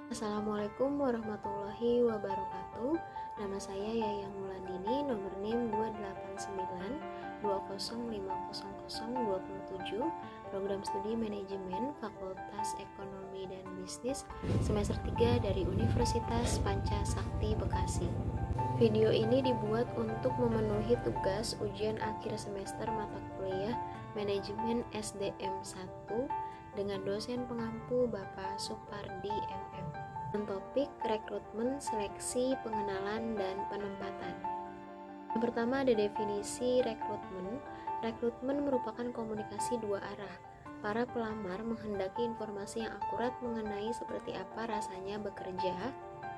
Assalamualaikum warahmatullahi wabarakatuh. Nama saya Yayang Mulandini, nomor NIM 28920500027, program studi manajemen Fakultas Ekonomi dan Bisnis semester 3 dari Universitas Pancasakti Bekasi. Video ini dibuat untuk memenuhi tugas ujian akhir semester mata kuliah Manajemen SDM 1 dengan dosen pengampu Bapak Supardi MM. Topik rekrutmen, seleksi, pengenalan, dan penempatan. Yang pertama ada definisi rekrutmen. Rekrutmen merupakan komunikasi dua arah. Para pelamar menghendaki informasi yang akurat mengenai seperti apa rasanya bekerja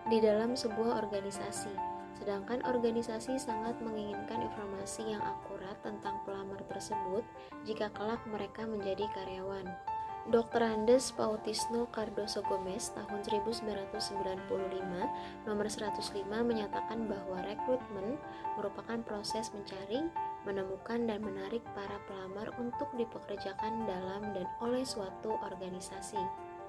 di dalam sebuah organisasi. Sedangkan organisasi sangat menginginkan informasi yang akurat tentang pelamar tersebut jika kelak mereka menjadi karyawan. Dr. Andes Pautisno Cardoso Gomez tahun 1995 nomor 105 menyatakan bahwa rekrutmen merupakan proses mencari, menemukan dan menarik para pelamar untuk dipekerjakan dalam dan oleh suatu organisasi.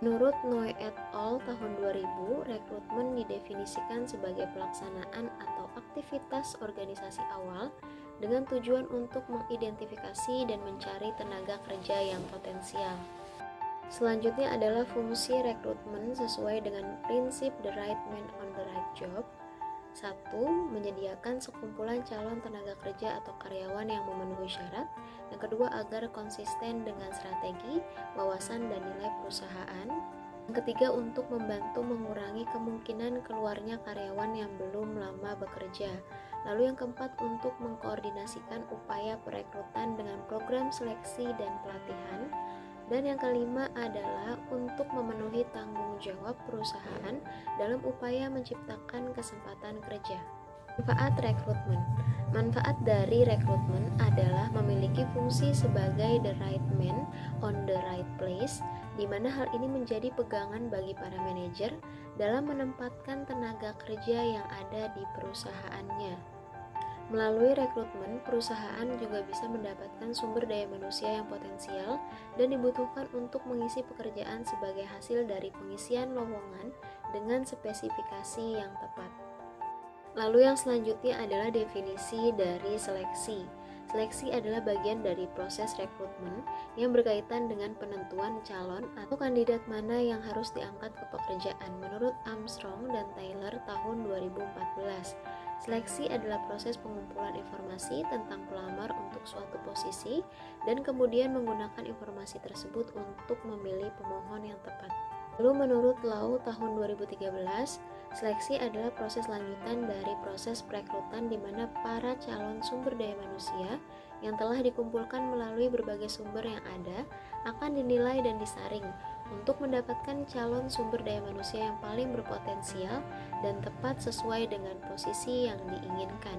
Menurut Noe et al. Tahun 2000, rekrutmen didefinisikan sebagai pelaksanaan atau aktivitas organisasi awal dengan tujuan untuk mengidentifikasi dan mencari tenaga kerja yang potensial. Selanjutnya adalah fungsi rekrutmen sesuai dengan prinsip the right man on the right job. 1. Menyediakan sekumpulan calon tenaga kerja atau karyawan yang memenuhi syarat. Yang kedua, agar konsisten dengan strategi, wawasan, dan nilai perusahaan. Yang ketiga, untuk membantu mengurangi kemungkinan keluarnya karyawan yang belum lama bekerja. Lalu yang keempat, untuk mengkoordinasikan upaya perekrutan dengan program seleksi dan pelatihan. Dan yang kelima adalah untuk memenuhi tanggung jawab perusahaan dalam upaya menciptakan kesempatan kerja. Manfaat rekrutmen. Manfaat dari rekrutmen adalah memiliki fungsi sebagai the right man on the right place, di mana hal ini menjadi pegangan bagi para manajer dalam menempatkan tenaga kerja yang ada di perusahaannya. Melalui rekrutmen, perusahaan juga bisa mendapatkan sumber daya manusia yang potensial dan dibutuhkan untuk mengisi pekerjaan sebagai hasil dari pengisian lowongan dengan spesifikasi yang tepat. Lalu yang selanjutnya adalah definisi dari seleksi. Seleksi adalah bagian dari proses rekrutmen yang berkaitan dengan penentuan calon atau kandidat mana yang harus diangkat ke pekerjaan menurut Armstrong dan Taylor tahun 2014. Seleksi adalah proses pengumpulan informasi tentang pelamar untuk suatu posisi dan kemudian menggunakan informasi tersebut untuk memilih pemohon yang tepat. Lalu menurut Lau tahun 2013, seleksi adalah proses lanjutan dari proses perekrutan di mana para calon sumber daya manusia yang telah dikumpulkan melalui berbagai sumber yang ada akan dinilai dan disaring untuk mendapatkan calon sumber daya manusia yang paling berpotensial dan tepat sesuai dengan posisi yang diinginkan.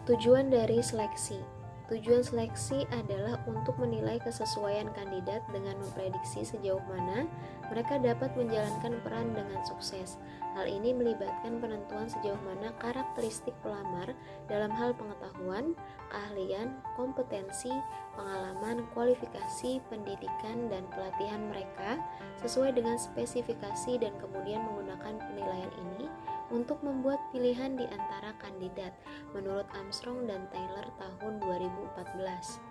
Tujuan dari seleksi. Tujuan seleksi adalah untuk menilai kesesuaian kandidat dengan memprediksi sejauh mana mereka dapat menjalankan peran dengan sukses. Hal ini melibatkan penentuan sejauh mana karakteristik pelamar dalam hal pengetahuan, keahlian, kompetensi, pengalaman, kualifikasi, pendidikan, dan pelatihan mereka sesuai dengan spesifikasi dan kemudian menggunakan penilaian ini untuk membuat pilihan di antara kandidat menurut Armstrong dan Taylor tahun 2014.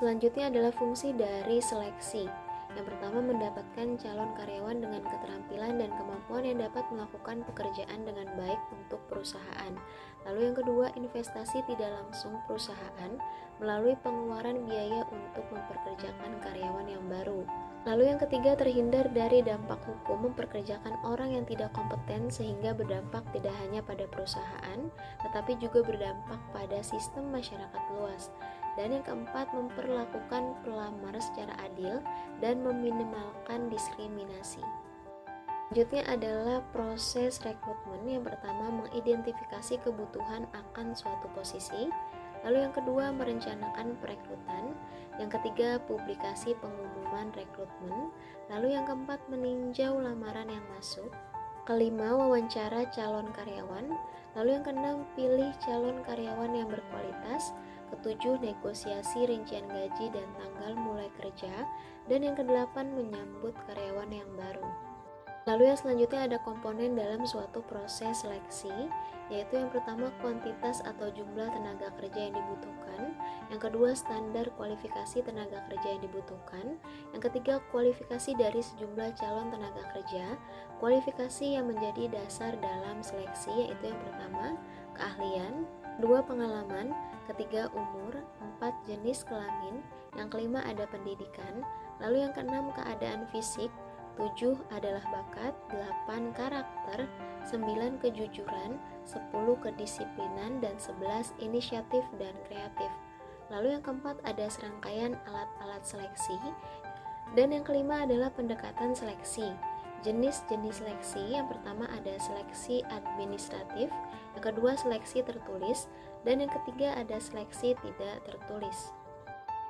Selanjutnya adalah fungsi dari seleksi. Yang pertama, mendapatkan calon karyawan dengan keterampilan dan kemampuan yang dapat melakukan pekerjaan dengan baik untuk perusahaan. Lalu yang kedua, investasi tidak langsung perusahaan melalui pengeluaran biaya untuk memperkerjakan karyawan yang baru. Lalu yang ketiga, terhindar dari dampak hukum memperkerjakan orang yang tidak kompeten sehingga berdampak tidak hanya pada perusahaan, tetapi juga berdampak pada sistem masyarakat luas. Dan yang keempat, memperlakukan pelamar secara adil dan meminimalkan diskriminasi. Selanjutnya adalah proses rekrutmen. Yang pertama, mengidentifikasi kebutuhan akan suatu posisi. Lalu yang kedua, merencanakan perekrutan. Yang ketiga, publikasi pengumuman rekrutmen. Lalu yang keempat, meninjau lamaran yang masuk. Kelima, wawancara calon karyawan. Lalu yang keenam, pilih calon karyawan yang berkualitas. Ketujuh, negosiasi rincian gaji dan tanggal mulai kerja. Dan yang kedelapan, menyambut karyawan yang baru. Lalu yang selanjutnya ada komponen dalam suatu proses seleksi, yaitu yang pertama kuantitas atau jumlah tenaga kerja yang dibutuhkan, yang kedua standar kualifikasi tenaga kerja yang dibutuhkan, yang ketiga kualifikasi dari sejumlah calon tenaga kerja, kualifikasi yang menjadi dasar dalam seleksi, yaitu yang pertama keahlian, dua pengalaman, ketiga umur, empat jenis kelamin, yang kelima ada pendidikan, lalu yang keenam keadaan fisik, 7 adalah bakat, 8 karakter, 9 kejujuran, 10 kedisiplinan, dan 11 inisiatif dan kreatif. Lalu yang keempat ada serangkaian alat-alat seleksi, dan yang kelima adalah pendekatan seleksi. Jenis-jenis seleksi, yang pertama ada seleksi administratif, yang kedua seleksi tertulis, dan yang ketiga ada seleksi tidak tertulis.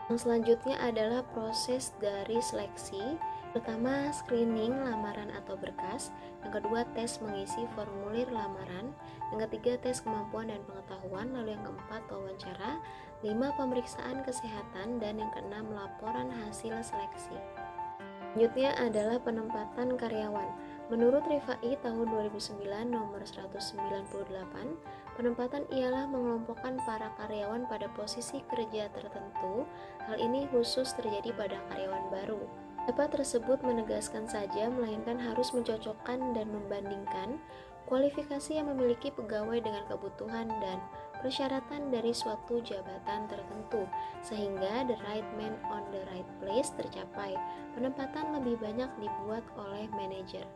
Yang selanjutnya adalah proses dari seleksi. Pertama, screening lamaran atau berkas. Yang kedua, tes mengisi formulir lamaran. Yang ketiga, tes kemampuan dan pengetahuan. Lalu yang keempat, wawancara. 5, pemeriksaan kesehatan. Dan yang keenam, laporan hasil seleksi. Selanjutnya adalah penempatan karyawan. Menurut Rifai tahun 2009 nomor 198, penempatan ialah mengelompokkan para karyawan pada posisi kerja tertentu. Hal ini khusus terjadi pada karyawan baru. Dapat tersebut menegaskan saja, melainkan harus mencocokkan dan membandingkan kualifikasi yang memiliki pegawai dengan kebutuhan dan persyaratan dari suatu jabatan tertentu, sehingga the right man on the right place tercapai. Penempatan lebih banyak dibuat oleh manajer.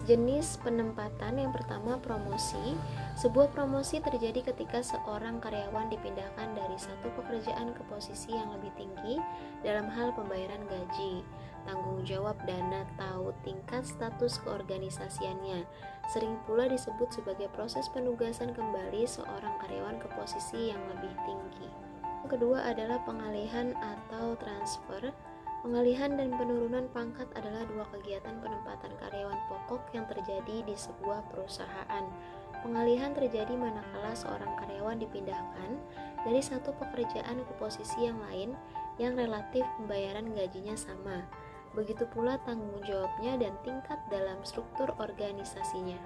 Jenis penempatan yang pertama promosi. Sebuah promosi terjadi ketika seorang karyawan dipindahkan dari satu pekerjaan ke posisi yang lebih tinggi dalam hal pembayaran gaji, tanggung jawab dana atau tingkat status keorganisasiannya. Sering pula disebut sebagai proses penugasan kembali seorang karyawan ke posisi yang lebih tinggi. Yang kedua adalah pengalihan atau transfer. Pengalihan dan penurunan pangkat adalah dua kegiatan penempatan karyawan pokok yang terjadi di sebuah perusahaan. Pengalihan terjadi manakala seorang karyawan dipindahkan dari satu pekerjaan ke posisi yang lain yang relatif pembayaran gajinya sama. Begitu pula tanggung jawabnya dan tingkat dalam struktur organisasinya.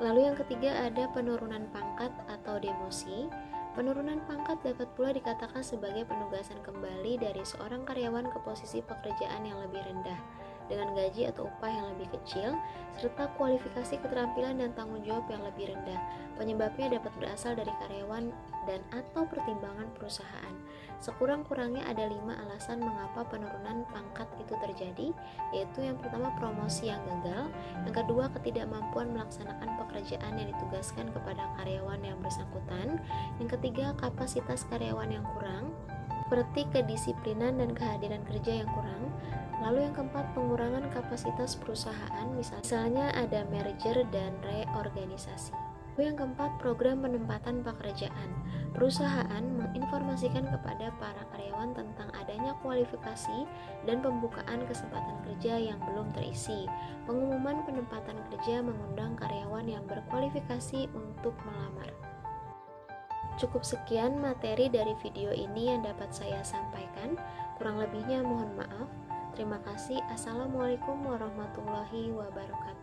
Lalu yang ketiga ada penurunan pangkat atau demosi. Penurunan pangkat dapat pula dikatakan sebagai penugasan kembali dari seorang karyawan ke posisi pekerjaan yang lebih rendah, dengan gaji atau upah yang lebih kecil, serta kualifikasi keterampilan dan tanggung jawab yang lebih rendah. Penyebabnya dapat berasal dari karyawan dan atau pertimbangan perusahaan. Sekurang-kurangnya ada 5 alasan mengapa penurunan pangkat itu terjadi, yaitu yang pertama promosi yang gagal, yang kedua ketidakmampuan melaksanakan pekerjaan yang ditugaskan kepada karyawan yang bersangkutan, yang ketiga kapasitas karyawan yang kurang, seperti kedisiplinan dan kehadiran kerja yang kurang. Lalu yang keempat pengurangan kapasitas perusahaan, misalnya ada merger dan reorganisasi. Lalu yang keempat program penempatan pekerjaan. Perusahaan menginformasikan kepada para karyawan tentang adanya kualifikasi dan pembukaan kesempatan kerja yang belum terisi. Pengumuman penempatan kerja mengundang karyawan yang berkualifikasi untuk melamar. Cukup sekian materi dari video ini yang dapat saya sampaikan. Kurang lebihnya mohon maaf. Terima kasih. Assalamualaikum warahmatullahi wabarakatuh.